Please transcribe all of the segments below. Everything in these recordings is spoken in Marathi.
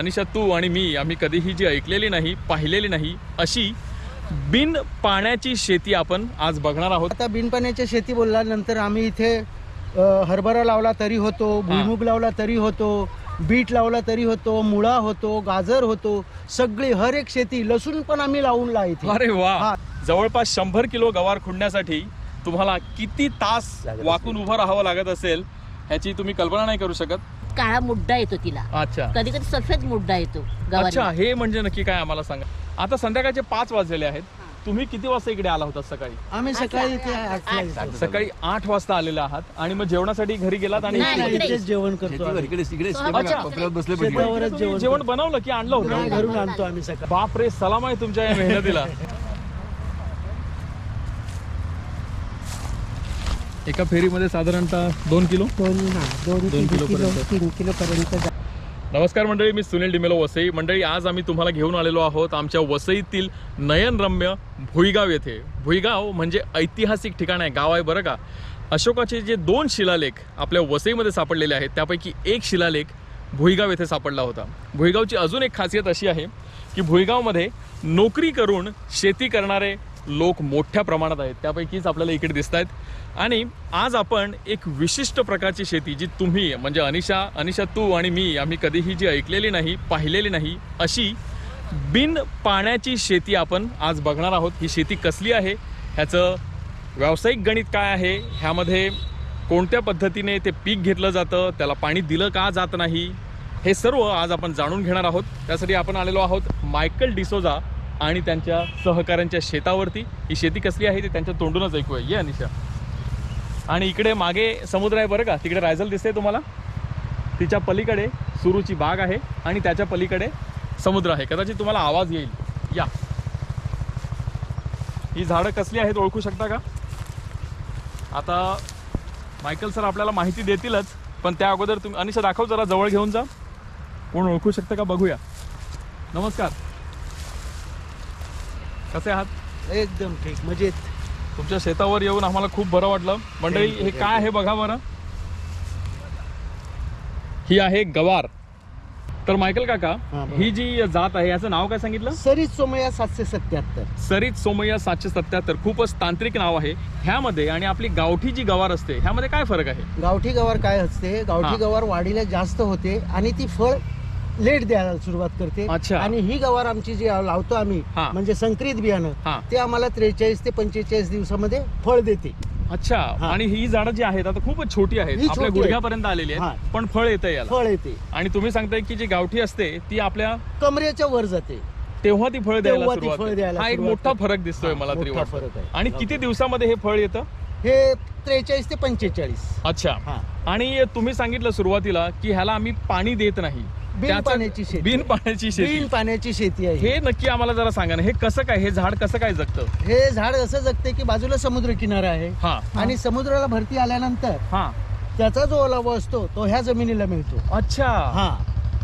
अनिशा, तू आणि मी आम्ही कधीही जी ऐकलेली नाही, पाहिलेली नाही अशी बिन पाण्याची शेती आपण आज बघणार आहोत. आता बिनपाण्याच्या शेती बोलल्यानंतर आम्ही इथे हरभरा लावला तरी होतो, भुईमुग लावला तरी होतो, बीट लावला तरी होतो, मुळा होतो, गाजर होतो, सगळी हर एक शेती, लसूण पण आम्ही लावून इथे. अरे वा, जवळपास 100 किलो गवार खुडण्यासाठी तुम्हाला किती तास वाकून उभं राहावं लागत असेल ह्याची तुम्ही कल्पना नाही करू शकत. काळा मुड्डा येतो तिला. अच्छा, कधी कधी सफेद मुड्डा येतो. अच्छा, हे म्हणजे नक्की काय आम्हाला सांगा. आता संध्याकाळचे 5 वाजलेले आहेत. तुम्ही किती वाजता इकडे आला होता सकाळी? आम्ही सकाळी इथे 8 ला येतो. सकाळी 8 वाजता आलेले आहात आणि मग जेवणासाठी घरी गेलात आणि इथेच जेवण करतो आम्ही. शेतावरच जेवण बनवलं की आणलं होतं? नाही, घरून आणतो आम्ही सकाळी. बापरे, सलाम आहे तुमच्या या मेहनतीला. एका फेरीमध्ये साधारणतः 2 किलो 2 किलो 3 किलो पर्यंत. नमस्कार मंडळी, मी सुनील डिमेलो, वसई. मंडळी, आज आम्ही तुम्हाला घेऊन आलेलो आहोत आमच्या वसईतील नयनरम्य भुईगाव येथे. भुईगाव म्हणजे ऐतिहासिक ठिकाण आहे, गाव आहे बरं का. अशोकाचे जे 2 शिलालेख आपल्या वसईमध्ये सापडलेले आहेत त्यापैकी एक शिलालेख भुईगाव येथे सापडला होता. भुईगावची अजून एक खासियत अशी आहे की भुईगावमध्ये नोकरी करून शेती करणारे लोक मोठ्या प्रमाणात आहेत, त्यापैकीच आपल्याला इकडे दिसत आहेत. आणि आज आपण एक विशिष्ट प्रकारची शेती, जी तुम्ही म्हणजे अनिशा तू आणि मी आम्ही कधीही जी ऐकलेली नाही, पाहिलेली नाही अशी बिन पाण्याची शेती आपण आज बघणार आहोत. ही शेती कसली आहे, ह्याचं व्यावसायिक गणित काय आहे, ह्यामध्ये कोणत्या पद्धतीने ते पीक घेतलं जातं, त्याला पाणी दिलं का जात नाही, हे सर्व आज आपण जाणून घेणार आहोत. त्यासाठी आपण आलेलो आहोत मायकल डिसोजा आणि त्यांच्या सहकाऱ्यांच्या शेतावरती. ही शेती कसली आहे ते त्यांच्या तोंडूनच ऐकूया. ये अनिशा. आणि इकडे मागे समुद्र आहे बरं का, तिकडे रायझल दिसते तुम्हाला. तिच्या पलीकडे सुरूची बाग आहे आणि त्याच्या पलीकडे समुद्र आहे. कदाचित तुम्हाला आवाज येईल. या, ही झाडं कसली आहेत ओळखू शकता का? आता मायकल सर आपल्याला माहिती देतीलच, पण त्या अगोदर तुम्ही अनिशा दाखव, जरा जवळ घेऊन जा. कोण ओळखू शकतं का बघूया. नमस्कार, कसे आहात? एकदम ठीक, मजेत. तुमच्या शेतावर येऊन आम्हाला खूप बरं वाटलं. मंडळी, हे काय आहे बघा बरं. ही आहे गवार. तर मायकल काका, ही जी जात आहे याचं नाव काय सांगितलं? सरीत सोमय्या 777. सरीत सोमय्या 777. खूपच तांत्रिक नाव आहे. ह्यामध्ये आणि आपली गावठी जी गवार असते ह्यामध्ये काय फरक आहे? गावठी गवार काय असते, गावठी गवार वाढीला जास्त होते आणि ती फळ लेट द्यायला सुरुवात करते. अच्छा. आणि ही गवार आमची जी लावतो आम्ही, म्हणजे संकरित बियाणं, ते आम्हाला 43 ते 45 दिवसामध्ये फळ देते. अच्छा. आणि ही झाडं जी आहेत आता खूपच छोटी आहेत, आपल्या गुडघ्यापर्यंत आलेली आहेत, पण फळ येतं याला. फळ येते. आणि तुम्ही सांगताय की जी गावठी असते ती आपल्या कमरेच्या वर जाते, तेव्हा ती फळ द्यायला सुरुवात फळ होते. द्यायला हा एक सुरुवात मोठा होते. फरक दिसतोय मला तरी मोठा वाटतं. फरक आहे. आणि किती दिवसामध्ये हे फळ येतं? हे 43 ते 45. अच्छा. आणि तुम्ही सांगितलं सुरुवातीला की ह्याला आम्ही पाणी देत नाही. बिन पाण्याची शेती. बिन पाण्याची शेती. बिन पाण्याची शेती आहे. हे नक्की आम्हाला जरा सांगा ना, हे कसं काय, हे झाड कसं काय जगतं? हे झाड असं जगते की बाजूला समुद्र किनारा आहे आणि समुद्राला भरती आल्यानंतर त्याचा जो ओलावा असतो तो ह्या जमिनीला मिळतो. अच्छा.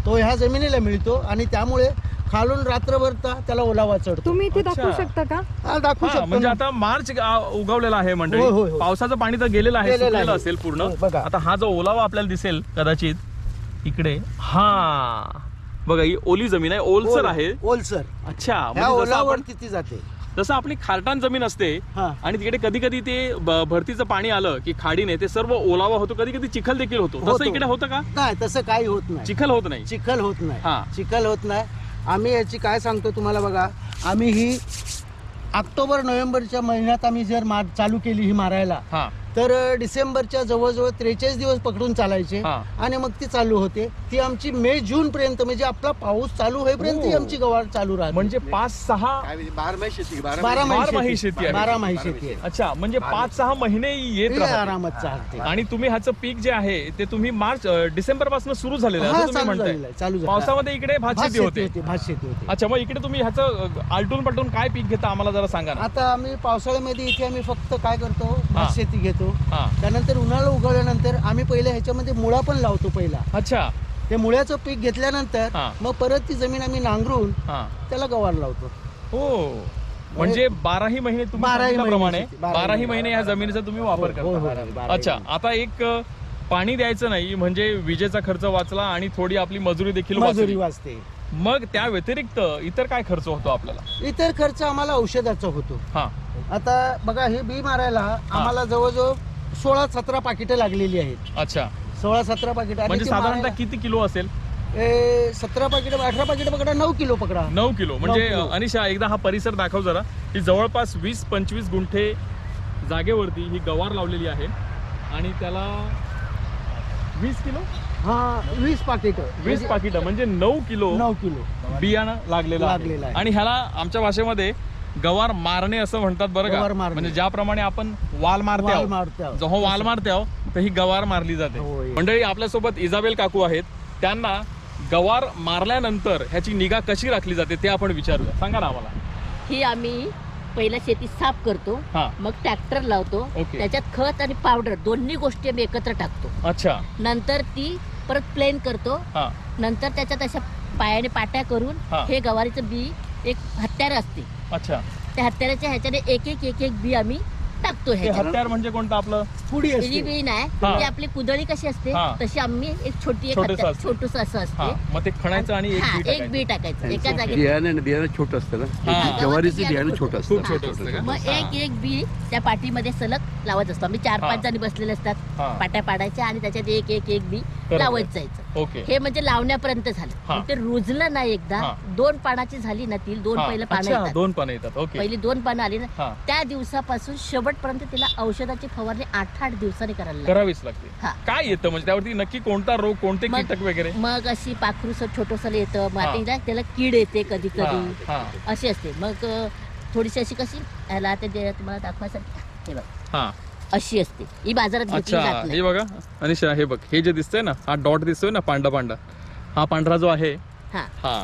तो ह्या जमिनीला मिळतो आणि त्यामुळे खालून रात्रभर त्याला ओलावा चढतो. तुम्ही इथे दाखवू शकता का? दाखवू शकतो. म्हणजे आता मार्च उगवलेला आहे मंडळी. पावसाचं पाणी तर गेलेलं आहे, सुकलेलं असेल पूर्ण. आता हा जो ओलावा आपल्याला दिसेल कदाचित इकडे, बघा ही ओली जमीन आहे, ओलसर आहे. ओलसर. अच्छा. ओलावरती ती जाते. जसं आपली खारटान जमीन असते आणि तिकडे कधी कधी ते भरतीचं पाणी आलं की खाडीने ते सर्व ओलावा होतो, कधी कधी चिखल देखील होतो. तसं इकडे होतं का? नाही, तसं काही होत नाही. चिखल होत नाही. चिखल होत नाही. आम्ही याची काय सांगतो तुम्हाला बघा, आम्ही ही ऑक्टोबर नोव्हेंबरच्या महिन्यात आम्ही जर चालू केली ही मारायला, तर डिसेंबरच्या जवळजवळ 43 दिवस पकडून चालायचे आणि मग ती चालू होते. ती आमची मे जून पर्यंत, म्हणजे आपला पाऊस चालू होईपर्यंत ही आमची गवार चालू राहते. म्हणजे 5-6 बारामाही शेती आहे. अच्छा, म्हणजे 5-6 महिने येत आरामात चालते. आणि तुम्ही ह्याचं पीक जे आहे ते तुम्ही डिसेंबर पासून सुरू झालेलं आहे तुम्ही म्हणताय. पावसामध्ये इकडे भात शेती होते. अच्छा, मग इकडे तुम्ही ह्याचं आलटून पलटून काय पीक घेता आम्हाला जरा सांगा ना. आता आम्ही पावसाळ्यामध्ये इथे आम्ही फक्त काय करतो, भात शेती घेतो. त्यानंतर उन्हाळा उगवल्यानंतर आम्ही पहिले ह्याच्यामध्ये मुळा पण लावतो पहिला. अच्छा. ते मुळ्याचं पीक घेतल्यानंतर मग परत ती जमीन आम्ही नांगरून त्याला गवार लावतो. हो, म्हणजे 12ही महिने तुम्ही 12ही महिने या जमिनीचा तुम्ही वापर करता. अच्छा. आता एक पाणी द्यायचं नाही म्हणजे विजेचा खर्च वाचला आणि थोडी आपली मजुरी देखील मजुरी वाचली. वाचते. मग त्या व्यतिरिक्त इतर काय खर्च होतो आपल्याला? इतर खर्च आम्हाला औषधाचा होतो. हा आता बघा हे बी मारायला आम्हाला जवळजवळ 16-17 पाकिटं लागलेली आहेत. अच्छा 16-17 पाकिटं म्हणजे साधारणतः किती किलो असेल? 17 पाकिटं 18 पाकिटं पकडा 9 किलो पकडा. 9 किलो म्हणजे 9 किलो. अनिशा एकदा हा परिसर दाखव जरा. ही जवळपास 20-25 गुंठे जागेवरती ही गवार लावलेली आहे आणि त्याला 20 किलो हा 20 पाकिटं 20 पाकिटं म्हणजे 9 किलो 9 किलो बियाणं लागलेलं लागलेलं आहे. आहे. आणि ह्याला आमच्या भाषेमध्ये गवार मारणे असं म्हणतात बरं गवार का. मारणे. म्हणजे ज्याप्रमाणे आपण वाल मारते वाल आहोत, मारते आहोत. जेव्हा वाल मारते आहोत तर ही गवार मारली जाते. होय. मंडळी आपल्यासोबत इजाबेल काकू आहेत. त्यांना गवार मारल्यानंतर ह्याची निगा कशी राखली जाते ते आपण विचारूया. सांगा ना आम्हाला. ही आम्ही पहिला शेती साफ करतो, हा मग ट्रॅक्टर लावतो, ओके. त्याच्यात खत आणि पावडर दोन्ही गोष्टी आम्ही एकत्र टाकतो. अच्छा नंतर ती परत प्लेन करतो. हा नंतर त्याच्यात अशा पायाने पाट्या करून हा. हे गवारीचं बी एक हत्यार असते, अच्छा त्या हत्याराच्या ह्याच्याने एक बी आम्ही टाकतो. हे ह्याच्यात हत्यार म्हणजे कोणतं आपलं? पुडी ही असते. बी नाही हा. म्हणजे आपली कुदळी कशी असते हा. तशी आम्ही एक छोटी एक छोटंसं हत्यार असतं. छोटूस असं हा असते. मग ते खणायचं आणि एक हा, बी एक बी टाकायचं एका जागेत. बियाणं छोटं असतं हा. ना, ज्वारीचं बियाणं बियाणं छोटं खूप असतं. छोटं असतं का? मग हा. एक बी त्या पाठीमध्ये सलग लावत असतो. आम्ही 4-5 हा. जणी बसलेले असतात, हा. पाट्या पाडायच्या आणि त्याच्यात एक बी बरोबर. लावत जायचं. ओके हे म्हणजे लावण्यापर्यंत झालं. हा. मग ते रुजलं नाही एकदा हा. 2 पानाची झाली ना, ती 2 हा. पहिलं पानं अच्छा येतात. 2 पानं येतात. ओके पहिली 2 पानं आली ना, हा त्या दिवसापासून शेवटपर्यंत तिला औषधाची फवारणी 8-8 दिवसांनी करायला लागते. करावीच लागते. हा. काय येतं म्हणजे त्यावरती नक्की कोणता रोग, कोणते मग- कीटक वगैरे? मग अशी पाखरूस छोटस येतं, हा. मातीला त्याला कीड येते कधी हा, कधी हा, अशी असते. मग थोडीशी अशी कशी ह्याला आता तुम्हाला दाखवायसाठी हे बघ हा. अशी असते. ही बाजारात घेतली अच्छा जात हे नाही. बघा अनिशा, हे बघ हे जे दिसतंय ना, हा डॉट दिसतोय ना पांढरा पांढरा, हा पांढरा जो आहे हा हा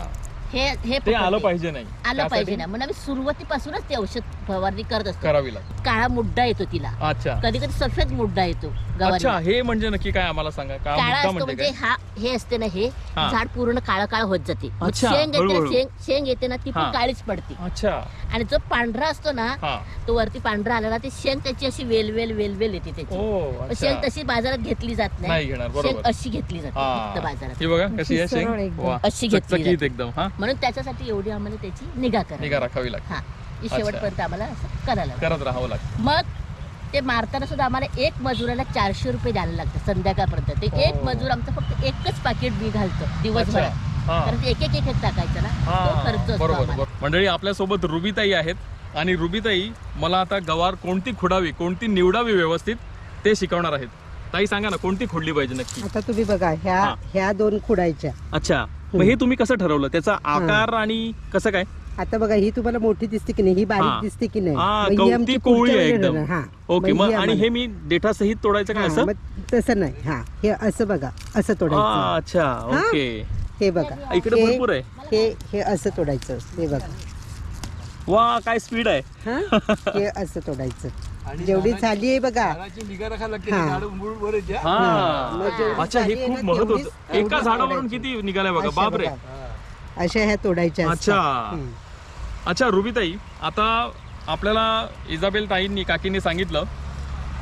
हे ते पकडते. आलं पाहिजे नाही. आलं त्यासाठी पाहिजे ना, म्हणून आम्ही सुरुवातीपासूनच ते औषध फवारणी करत असतो. करावी लागते. काळा मुड्डा येतो तिला, अच्छा कधी कधी सफेद मुड्डा येतो अच्छा गवारीला. हे म्हणजे नक्की काय आम्हाला सांगा. का काळा मुद्दा असतो म्हणजे म्हणजे काय? हा हे असते ना, हे हा. झाड पूर्ण काळं काळं होत जाते. मग अच्छा, शेंग येते ना, हळूहळू. शेंग येते ना, ती हा. पण काळीच पडते. अच्छा आणि जो पांढरा असतो ना, हा तो वरती पांढरा आला ना, ते शेंग त्याची अशी वेलवेल येते त्याची. ओ मग अच्छा. शेंग तशी बाजारात घेतली जात नाही नाही. घेणार, शेंग बरोबर. अशी घेतली जाते फक्त हा बाजारात. ही बघा कशी आहे सरळ शेंग. एकदम. वा अशी घेतली चकचकीत जाते. एकदम. हा म्हणून त्याच्यासाठी एवढी आम्हाला त्याची निगा निगा करायला राखावी लागते. हा ही अच्छा. शेवटपर्यंत आम्हाला असं करायला लागतं. करत राहावं लागतं. मग ते मारताना सुद्धा आम्हाला एक मजुराला 400 रुपये द्यायला लागतं संध्याकाळपर्यंत. ते एक हो. मजूर आमचं फक्त एकच पाकिट बी घालतो दिवसभरात. अच्छा. हा. कारण ते एक टाकायचं ना, तो हा, खर्च असतो बरोबर आम्हाला. बरोबर. मंडळी आपल्यासोबत रुबीताई आहेत आणि रुबीताई मला आता गवार कोणती खुडावी, कोणती निवडावी व्यवस्थित ते शिकवणार आहेत. ताई सांगा ना कोणती खोडली पाहिजे नक्की. आता तुम्ही बघा हा. ह्या 2 खुडायच्या. अच्छा मग हे तुम्ही कसं ठरवलं, त्याचा आकार आणि कसं काय? आता बघा ही तुम्हाला मोठी दिसते की नाही, ही हा. बारीक दिसते की नाही. हा, मग ही कवटी आमची कोवळी पुढच्या आहे वेळेला एकदम. येणार. हा. ओके मग ही आणि आम्हाला- हे मी देठासहित तोडायचं काय हा, असं? मग तसं नाही. हा हे असं बघा, असं तोडायचं. अच्छा ओके. हे बघा इकडे हे- भरपूर आहे. हे असं तोडायचं. हे बघा वा काय स्पीड आहे. हा हे असं तोडायचं. जेवढी झाली आहे बघा. हा. हा मग जेवढी अच्छा हे झाली आहे खूप ना, महत्व तेवढीच- होतं. एका तेवढीच झाडावरून तोडायची. किती निघाल्या बघा. अशा बापरे. बघा. अशा ह्या तोडायच्या अच्छा. असतात. हम्म. अच्छा रुबीताई, आता आपल्याला इजाबेल ताईंनी काकींनी सांगितलं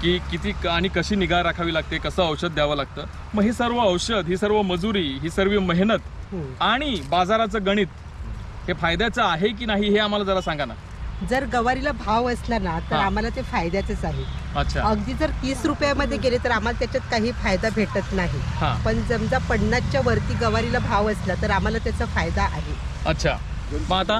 की किती आणि कशी निगा राखावी लागते, कसं औषध द्यावं लागतं. मग ही सर्व औषध, ही सर्व मजुरी, ही सर्व मेहनत हम्म. आणि बाजाराचं गणित हे फायद्याचं आहे की नाही हे आम्हाला जरा सांगा ना. जर गवारीला भाव असला ना तर हा. आम्हाला ते फायद्याचंच आहे. अच्छा अगदी जर 30 रुपयामध्ये गेले तर आम्हाला त्याच्यात काही फायदा भेटत नाही. हा पण समजा 50च्या वरती गवारीला भाव असला तर आम्हाला त्याचा फायदा आहे. अच्छा मग आता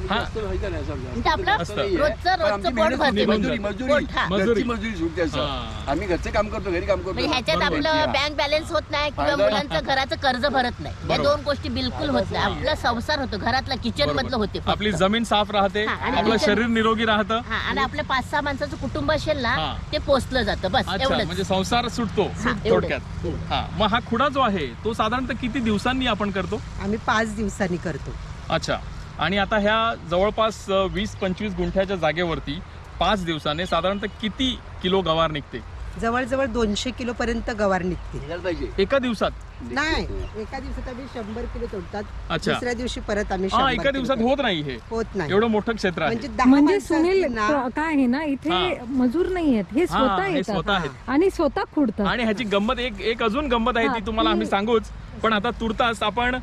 हा म्हणजे आपलं असतं. रोजचं पोट भरते. पोट, हा. मजुरी. मजुरी सुटते असं. हा. आम्ही घरचे काम करतो, घरी काम म्हणजे करतो. ह्याच्यात बरोबर. आपलं बँक बॅलन्स होत नाही किंवा फायदा- मुलांचं घराचं कर्ज भरत नाही. या बरोबर. 2 गोष्टी बिलकुल होत नाही. आपला संसार होतो, घरातला किचन मधलं होते फक्त. आपली जमीन साफ राहते, हा, आणि आपलं किचन- शरीर निरोगी राहतं. हा, आणि आपल्या 5-6 माणसाचं कुटुंब असेल ना, हा. ते पोचलं जातं बस अच्छा एवढंच. म्हणजे संसार सुटतो हा, थोडक्यात. हा मग हा खुडा जो आहे तो साधारणतः किती दिवसांनी आपण करतो? आम्ही 5 दिवसांनी करतो. अच्छा आणि आता ह्या जवळपास 20-25 गुंठ्याच्या जागेवरती 5 दिवसाने साधारणतः किती किलो गवार निघते जवळजवळ 200 किलो पर्यंत गवार निघते निघायला पाहिजे. एका दिवसात? नाही, एका दिवसात आम्ही 100 किलो तोडतात. अच्छा. दुसऱ्या दिवशी परत आम्ही हा 100 एका किलो दिवसात तोडतो. होत नाही हे होत नाही. एवढं मोठं क्षेत्र आहे म्हणजे 10 म्हणजे माणसं सुनील असतील ना, काय आहे ना इथे मजूर नाही आहेत, हे हा, स्वतः हे स्वतः येतात आहेत. आणि स्वतः खुडतात. आणि ह्याची गंमत एक अजून गंमत आहे हा, ती तुम्हाला आम्ही सांगूच. पण आता तुर्तास आपण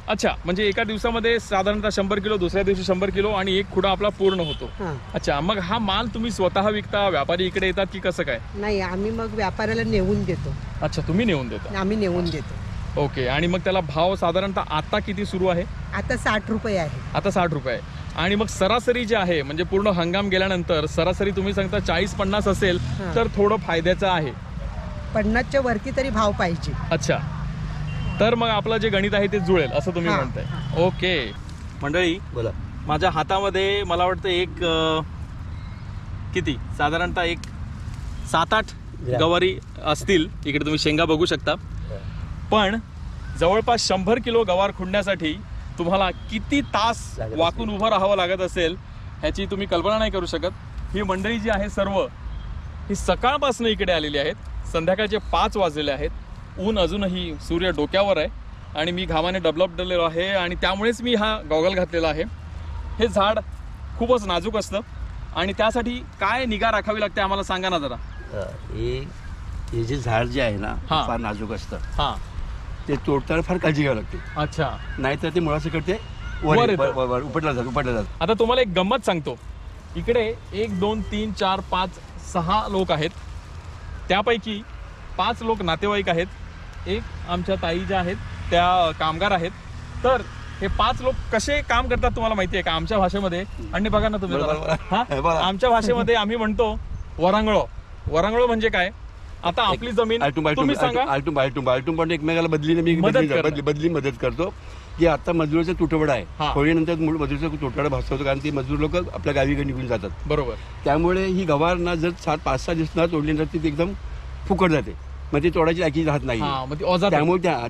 अच्छा म्हणजे एका दिवसामध्ये साधारणतः 100 किलो, दुसऱ्या दिवशी 100 किलो आणि एक खुडा आपला पूर्ण होतो. हा. अच्छा, मग हा माल तुम्ही स्वतः विकता, व्यापारी इकडे येतात की कसं काय? नाही, आम्ही मग व्यापाऱ्याला नेऊन देतो. अच्छा, तुम्ही नेऊन देता. आम्ही नेऊन देतो. ओके. आणि मग त्याला भाव साधारणतः आता किती सुरू आहे? आता 60 रुपये आहे. आता 60 रुपये आहे. आणि मग सरासरी जे आहे म्हणजे पूर्ण हंगाम गेल्यानंतर सरासरी तुम्ही सांगता 40-50 असेल हा. तर थोडं फायद्याचं आहे. 50च्या वरती तरी भाव पाहिजे. अच्छा, तर मग आपलं जे गणित आहे ते जुळेल असं तुम्ही हा. म्हणताय. ओके मंडळी, बोला. माझ्या हातामध्ये मला वाटतं एक किती साधारणतः एक 7-8 गवारी असतील. इकडे तुम्ही शेंगा बघू शकता. पण जवळपास 100 किलो गवार खुडण्यासाठी तुम्हाला किती तास वाकून उभं राहावं लागत असेल ह्याची तुम्ही कल्पना नाही करू शकत. ही मंडळी जी आहे सर्व ही सकाळपासून इकडे आलेली आहेत. संध्याकाळचे 5 वाजलेले आहेत. ऊन अजूनही सूर्य डोक्यावर आहे आणि मी घामाने डबलेलो आहे आणि त्यामुळेच मी हा गॉगल घातलेला आहे. हे झाड खूपच नाजूक असतं आणि त्यासाठी काय निगा राखावी लागते आम्हाला सांगा ना जरा. हे जे झाड जे आहे ना हा. फार नाजूक असतं. हां, ते तोडताना फार काळजी घ्यावी लागते. अच्छा. नाहीतर ते मुळासकट ते वर येतं. उपटला जातं. आता तुम्हाला एक गंमत सांगतो. इकडे 1 2 3 4 5 6 लोक आहेत. त्यापैकी 5 लोक नातेवाईक आहेत. एक आमच्या ताई ज्या आहेत त्या कामगार आहेत. तर हे 5 लोक कसे काम करतात तुम्हाला माहिती आहे का? आमच्या भाषेमध्ये आणि बघा ना तुम्ही बरोबर, जरा. बरोबर. हा? बरोबर. आमच्या भाषेमध्ये आम्ही म्हणतो वरांगळो. वरांगळो म्हणजे काय? आता आपली जमीन तुम्ही सांगा. आलटून पण एकमेकाला मदत करणं. बदली मदत करतो की आता मजुराचा तुटवडा आहे. हा. होळीनंतर मजुराचा तुटवडा भासवतो कारण ती मजूर लोक आपल्या गावी निघून जातात. बरोबर. त्यामुळे ही गवार ना जर 5-6 दिवस ना तोडली तर ती एकदम फुकट जाते. मग ती तोडायची लायकी राहत नाही. हा, मग ती औजार.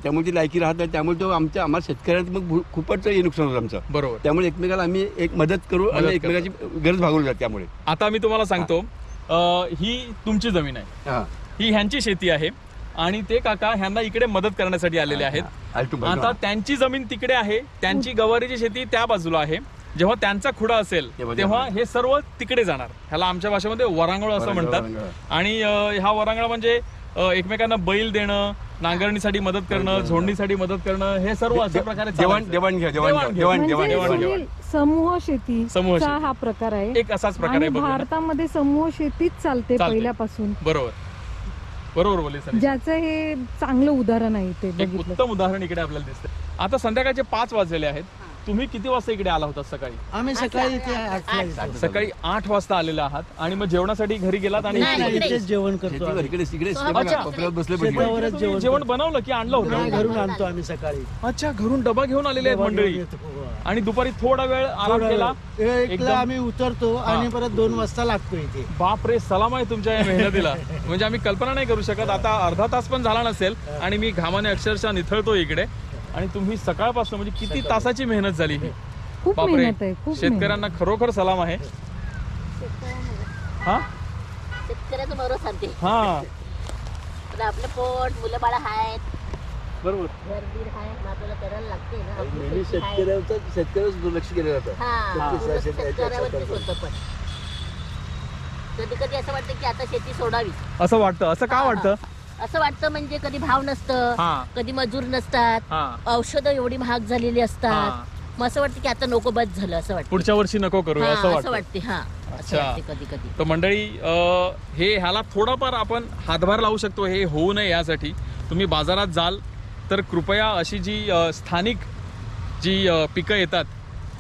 त्यामुळे ती लायकी राहत नाही. त्यामुळे तो आम्हाला शेतकऱ्यांचं मग खूपच हे नुकसान होतं आमचं. बरोबर. त्यामुळे एकमेकाला आम्ही एक मदत करू आणि मदत एकमेकाची गरज भागवली जाते. त्यामुळे आता मी तुम्हाला सांगतो. ही तुमची जमीन आहे. हा. ही ह्यांची शेती आहे आणि ते काका ह्यांना इकडे मदत करण्यासाठी आलेले आहेत. आता त्यांची जमीन तिकडे आहे. त्यांची गवारीची शेती त्या बाजूला आहे. जेव्हा त्यांचा खुडा असेल तेव्हा हे सर्व तिकडे जाणार. ह्याला आमच्या भाषेमध्ये वरांगळ असं म्हणतात. आणि हा वरांगळ म्हणजे एकमेकांना बैल देणं, नांगरणीसाठी मदत करणं, झोडणीसाठी मदत करणं, हे सर्व अशा प्रकारे म्हणजे सुनील, समूह शेतीचा हा प्रकार आहे. एक असाच प्रकार आणि आहे. बघू ना. भारतामध्ये समूह शेतीच चालते चालते. पहिल्यापासून. बरोबर बोलले सर. ज्याचं हे चांगलं उदाहरण आहे ते एक बघितलं. उत्तम उदाहरण इकडे आपल्याला दिसतंय. आता संध्याकाळचे 5 वाजलेले आहेत. तुम्ही किती वाजता इकडे आला होता सकाळी? आम्ही सकाळी इथे 8ला येतो. सकाळी 8 वाजता आलेले आहात आणि मग जेवणासाठी घरी गेलात आणि नाही, इकडे- इकडेच. इथेच जेवण करतो आम्ही. इकडे अच्छा. बसले शेतावरच तुम्ही जेवण बनवलं की आणलं नाही, होतं? घरून आणतो आम्ही सकाळी. अच्छा, घरून डबा घेऊन आलेले आहेत डबा मंडळी. घेऊन येतो. हो. आणि दुपारी थोडा वेळ आराम केला. एकला एकदम- आम्ही उतरतो आणि परत 2 वाजता लागतो इथे. बापरे, सलाम आहे तुमच्या या मेहनतीला. म्हणजे आम्ही कल्पना नाही करू शकत. आता अर्धा तास पण झाला नसेल आणि मी घामाने अक्षरशः निथळतो इकडे. आणि तुम्ही सकाळपासून म्हणजे किती तासाची मेहनत झाली ही. खूप बापरे, मेहनत आहे, खूप शेतकऱ्यांना खरोखर सलाम आहे. हा शेतकऱ्याचं बरोबर सांगते. हा पण आपलं पोट, मुलं बाळ आहेत, बरोबर. घरबीर आहे, मग आपल्याला करायला लागते ना. आपली नेहमी शेती आहे. शेतकऱ्याचं दुर्लक्ष केलं जातं. हा, शेती- शेतकऱ्यावरतीच होतं. पण कधी कधी असं वाटतं की आता शेती सोडावी. असं वाटतं. असं का वाटतं? असं वाटतं म्हणजे कधी भाव नसतं, हा. कधी मजूर नसतात, हा. औषधं एवढी महाग झालेली हा. असतात. मग असं वाटतं की आता नको बस झालं असं वाटतं. पुढच्या वर्षी नको करूया हा, असं असं वाटतं. वाटते. हा, असं अच्छा. वाटते कधी कधी. तर मंडळी, हे ह्याला थोडाफार आपण हातभार लावू शकतो. हे होऊ नये यासाठी तुम्ही बाजारात जाल तर कृपया अशी जी स्थानिक जी पिकं येतात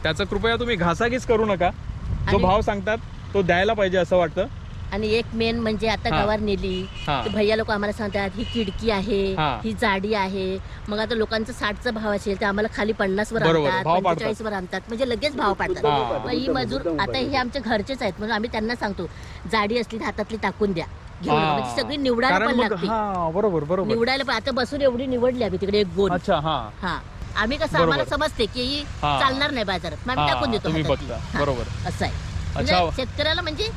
त्याचं कृपया तुम्ही घासाघीस करू नका. जो आणि- भाव सांगतात तो द्यायला पाहिजे असं वाटतं. आणि एक मेन म्हणजे आता हा. गवार नेली हा. तर भैया लोक आम्हाला सांगतात ही खिडकी आहे, हा. ही जाडी आहे. मग आता लोकांचं 60चा भाव असेल तर आम्हाला खाली 50 वर बरोबर, आणतात, भाव पाडतात. 45 वर आणतात. म्हणजे लगेच भाव पाडतात. हा. मग ही मजूर आता हे आमच्या घरचेच आहेत म्हणून आम्ही त्यांना सांगतो जाडी असली तर हातातली टाकून द्या घेऊन हा. नका. म्हणजे सगळी निवडायला कारण पण मग लागते. हा, बरोबर बरोबर. निवडायला पण आता बसून एवढी निवडली आम्ही तिकडे एक गोल. अच्छा. हा हा, आम्ही कसं बरोबर. आम्हाला समजते की ही हा. चालणार नाही बाजारात, मग आम्ही हा, टाकून देतो तुम्ही हातातली. बघता. हा, बरोबर. असं आहे. अच्छा. म्हणजे शेतकऱ्याला म्हणजे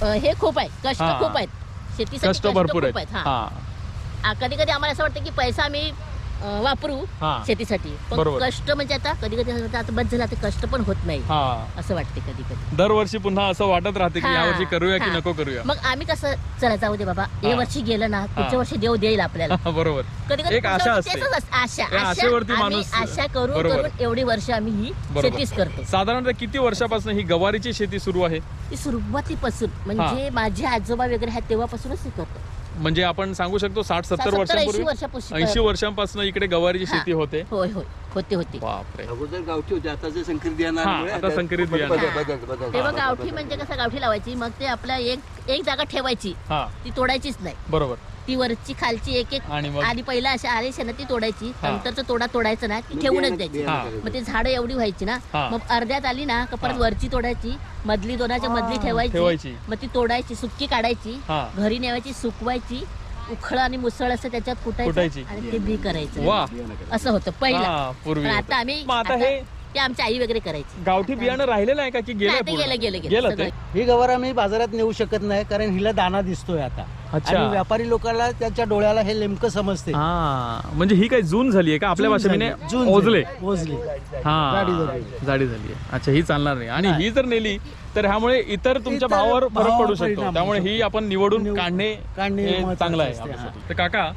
हे खूप आहे, कष्ट हा. खूप आहेत शेतीसाठी. कष्ट भरपूर आहेत. हा. हा कधी कधी आम्हाला असं वाटतं की पैसा आम्ही वापरू हा. शेतीसाठी, पण बरोबर. कष्ट म्हणजे आता कधी कधी असं वाटतं, आता बस झालं, आता कष्ट पण होत नाही हा असं वाटते कधी कधी. दरवर्षी पुन्हा असं वाटत राहते की हा. यावर्षी करूया की हा. नको करूया. मग आम्ही कसं चला जाऊ दे बाबा, हा. हे वर्षी गेलं ना पुढच्या वर्षी देव देईल आपल्याला. बरोबर. कधी कधी एक आशा असते. आशा त्या आशेवरती आम्ही माणूस- आशा करून बरोबर. करून एवढी वर्ष आम्ही ही बरोबर. शेतीच करतो. साधारणतः किती वर्षापासून ही गवारीची शेती सुरू आहे? ती सुरुवातीपासून म्हणजे माझे आजोबा वगैरे आहेत तेव्हापासूनच हे करतो. म्हणजे आपण सांगू शकतो 60-70 वर्षांपूर्वी, 80 वर्षांपासून इकडे गवारीची हा. शेती होते. होय होय होते. बापरे. अगोदर गावठी होते, आता जे संकरित बियाणं हा, आल्यामुळे आता संकरित बियाणं. बदल तेव्हा गावठी म्हणजे कसं गावठी लावायची, मग ते आपल्या एक जागा ठेवायची, हा ती तोडायचीच नाही. बरोबर. ती वरची खालची एक आणि मग? आधी पहिला अशा आले ना ती तोडायची, हा. नंतरचं तोडायचं ना, ती ठेवूनच द्यायची. हा. मग ते झाडं एवढी व्हायची ना, हा. मग अर्ध्यात आली ना का परत हा. वरची तोडायची, मधली दोनाच्या मधली ठेवायची. ठेवायची, मग ती तोडायची, सुक्की काढायची, हा. घरी न्यायची, सुकवायची, उखळ आणि मुसळ असं त्याच्यात कुटायची. कुटायची आणि ते बी करायचं. वा. असं होतं पहिला. हा, पूर्वी पण होतं. आता आम्ही मग आता हे ते आमची आई वगैरे करायची. गावठी बियाणं राहिलेलं आहे का की नाही, ते गेलं गेलं ते? सगळं. ही गवार आम्ही बाजारात नेऊ शकत नाही, कारण हिला दाना दिसतोय आता. अच्छा. आणि व्यापारी लोकांना त्याच्या डोळ्याला हे नेमकं समजते. हा, म्हणजे ही काही जून झाली आहे का आपल्या भाषेने? ओझले. ओझले. हा, जाडी झाली. जाडी झाली आहे. अच्छा, ही चालणार नाही. आणि ही जर नेली तर ह्यामुळे इतर तुमच्या इतर भावावर फरक भावावर पडू शकतो. परिणाम त्यामुळे होऊ ही आपण निवडून काढणे काढणे हे महत्त्वाचं चांगलं आहे असते. आपल्यासाठी. तर काका,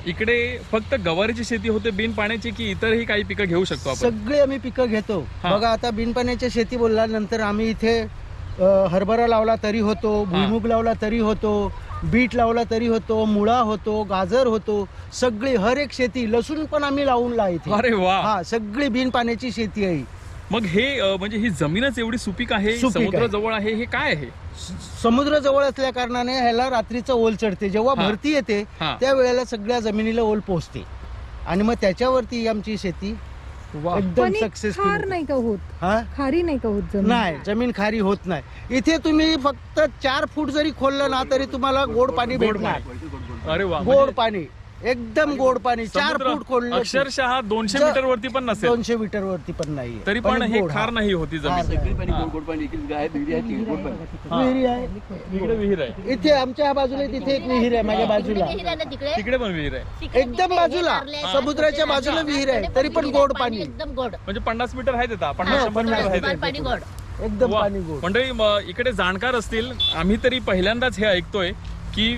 इकडे फक्त गवारीची शेती होते बिन पाण्याची की इतरही काही पिकं घेऊ शकतो आपण? सगळे आम्ही पिकं घेतो. हा. बघा आता बिनपाण्याची शेती बोलल्यानंतर आम्ही इथे हरभरा लावला तरी होतो, भुईमुग लावला तरी होतो, बीट लावला तरी होतो, मुळा होतो, गाजर होतो, सगळी हर एक शेती, लसूण पण आम्ही लावून इथे. अरे वा. हा, सगळी बिनपाण्याची शेती आहे. मग हे म्हणजे ही जमीनच एवढी सुपीक आहे, सुपीक आहे. समुद्र जवळ आहे, हे काय आहे? समुद्र जवळ असल्या कारणाने ह्याला रात्रीचं ओल चढते. जेव्हा हा. भरती येते हा. त्यावेळेला सगळ्या जमिनीला ओल पोचते आणि मग त्याच्यावरती ही आमची शेती वा. एकदम पण एक खार सक्सेसफुल. नाही का होत? हा, खारी नाही का होत जमीन? नाही, जमीन खारी होत नाही. इथे तुम्ही फक्त 4 फूट जरी खोललं ना तरी तुम्हाला गोड पाणी गोड भेटणार. अरे वा. गोड पाणी, एकदम गोड पाणी. 4 समुद्र फूट खोललं अक्षरशः 200 ज- मीटर वरती पण नसेल, 200 मीटर वरती पण नाही. तरी पण हे खार नाही होती जमीन. सगळी पाणी गोड पाणी, इकडे गाय विहिरी आहे, तिकडे गोड पाणी. हा. विहिरी आहे इकडे विहीर आहे, इथे आमच्या बाजूला, तिथे एक विहीर आहे माझ्या बाजूला, विहीर आहे ना तिकडे, तिकडे पण विहीर आहे. तिकडे एकदम हे बाजूला, कारले आहेत, समुद्राच्या तिकडे बाजूला आहे. विहीर आहे, तिकडे तरी पण गोड पाणी. एकदम गोड. म्हणजे 50 मीटर आहे तिथं, 50-100 मीटर आहे पाणी तिथं. पाणी गोड. एकदम वा. पाणी गोड. मंडळी, इकडे जाणकार असतील, आम्ही तरी पहिल्यांदाच हे ऐकतोय की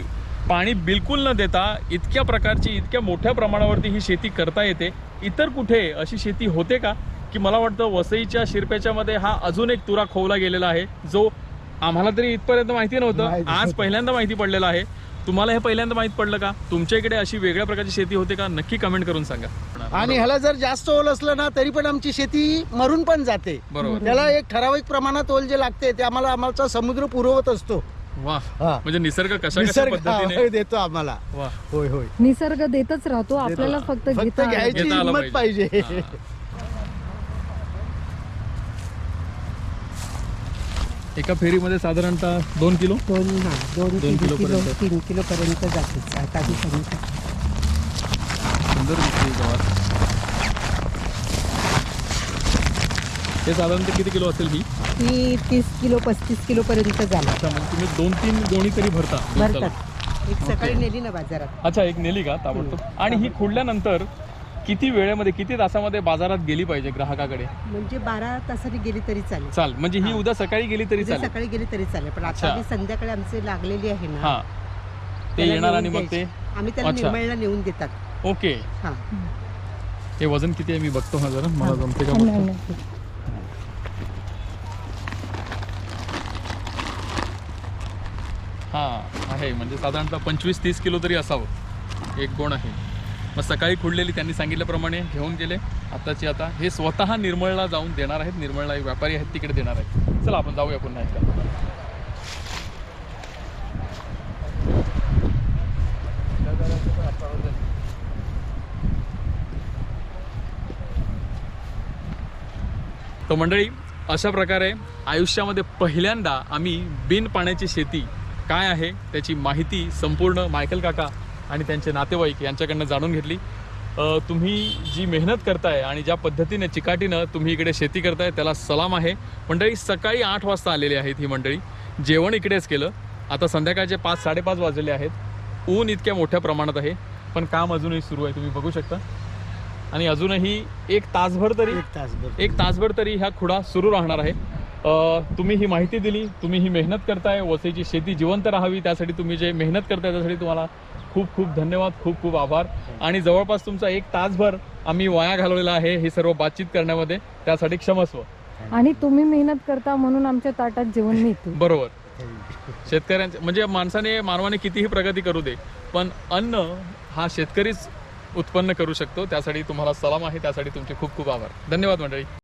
पाणी बिलकुल न देता इतक्या प्रकारची, इतक्या मोठ्या प्रमाणावरती ही शेती करता येते. इतर कुठे अशी शेती होते का? की मला वाटतं वसईच्या शिरपेच्या मध्ये हा अजून एक तुरा खोवला गेलेला आहे, जो आम्हाला तरी इथपर्यंत माहिती नव्हतं, आज पहिल्यांदा माहिती पडलेलं आहे. तुम्हाला हे पहिल्यांदा माहित पडलं का? तुमच्या इकडे अशी वेगळ्या प्रकारची शेती होते का? नक्की कमेंट करून सांगा. आणि ह्याला जर जास्त ओल असलं ना तरी पण आमची शेती मरून पण जाते. बरोबर. त्याला एक ठराविक प्रमाणात ओल जे लागते ते आमचा समुद्र पुरवत असतो. वा. हा. म्हणजे निसर्ग कशा निसर्ग पद्धतीने देतो आम्हाला. वा. होय होय. निसर्ग देतच राहतो, आपल्याला फक्त फक्त घेता आलं घ्यायची घेता आलं हिंमत पाहिजे. हा. एका फेरीमध्ये साधारणतः 2 किलो 2 2 किलो पर्यंत. 3 किलो पर्यंत जाते काही सुंदर दिसते गवार. हे साधारणतः किती किलो असेल ही? ती 30 किलो 35 किलो पर्यंत झाला. अच्छा, मग तुम्ही 2-3 गोणी तरी भरता दिवसाला? भरतात. एक सकाळी नेली ना बाजारात. अच्छा, एक नेली का ताबडतोब? आणि ही खुडल्यानंतर किती वेळेमध्ये, किती तासामध्ये बाजारात गेली पाहिजे ग्राहकाकडे? म्हणजे 12 तासांनी गेली तरी चालेल. चाल, म्हणजे ही उद्या सकाळी गेली तरी उद्या चालेल? सकाळी गेली तरी चालेल, पण अच्छा. आता आम्ही संध्याकाळी आमचे लागलेली आहे ना, हा, ते त्याला येणार नेऊन आणि मग ते द्यायची. आम्ही त्याला अच्छा. निर्मळला नेऊन देतात. ओके. हा. हे वजन किती आहे मी बघतो हा जरा, मला जमते का नाही, बघतो. नाही. हा आहे, म्हणजे साधारणतः 25-30 किलो तरी असावं एक गोण आहे. मग सकाळी खुडलेली त्यांनी सांगितल्याप्रमाणे घेऊन गेले. आताची आता हे स्वतः निर्मळला जाऊन देणार आहेत. निर्मळला एक व्यापारी आहेत तिकडे देणार आहेत. चला आपण जाऊया पुन्हा एकदा. तर मंडळी, अशा प्रकारे आयुष्यामध्ये पहिल्यांदा आम्ही बिन पाण्याची शेती काय आहे त्याची माहिती संपूर्ण मायकल काका आणि त्यांचे नातेवाईक यांच्याकडनं जाणून घेतली. तुम्ही जी मेहनत करताय आणि ज्या पद्धतीने चिकाटीनं तुम्ही इकडे शेती करताय त्याला सलाम आहे. मंडळी सकाळी 8 वाजता आलेली आहेत ही मंडळी. जेवण इकडेच केलं. आता संध्याकाळचे 5-5:30 वाजलेले आहेत. ऊन इतक्या मोठ्या प्रमाणात आहे. पण काम अजूनही सुरू आहे, तुम्ही बघू शकता. आणि अजूनही एक तासभर तरी ह्या खुडा सुरू राहणार आहे. तुम्ही ही माहिती दिली, तुम्ही ही मेहनत करताय, वसईची शेती जिवंत राहावी त्यासाठी तुम्ही जे मेहनत करताय त्यासाठी तुम्हाला खूप खूप धन्यवाद, खूप खूप आभार. आणि जवळपास तुमचा 1 तासभर आम्ही वाया घालवलेला आहे हे सर्व बातचीत करण्यामध्ये, त्यासाठी क्षमस्व. आणि तुम्ही मेहनत करता म्हणून आमच्या ताटात जेवण मिळते. बरोबर. शेतकऱ्यांचे म्हणजे मानवाने कितीही प्रगती करू दे, पण अन्न हा शेतकरीच उत्पन्न करू शकतो. त्यासाठी तुम्हाला सलाम आहे, त्यासाठी तुमचे खूप खूप आभार. धन्यवाद मंडळी.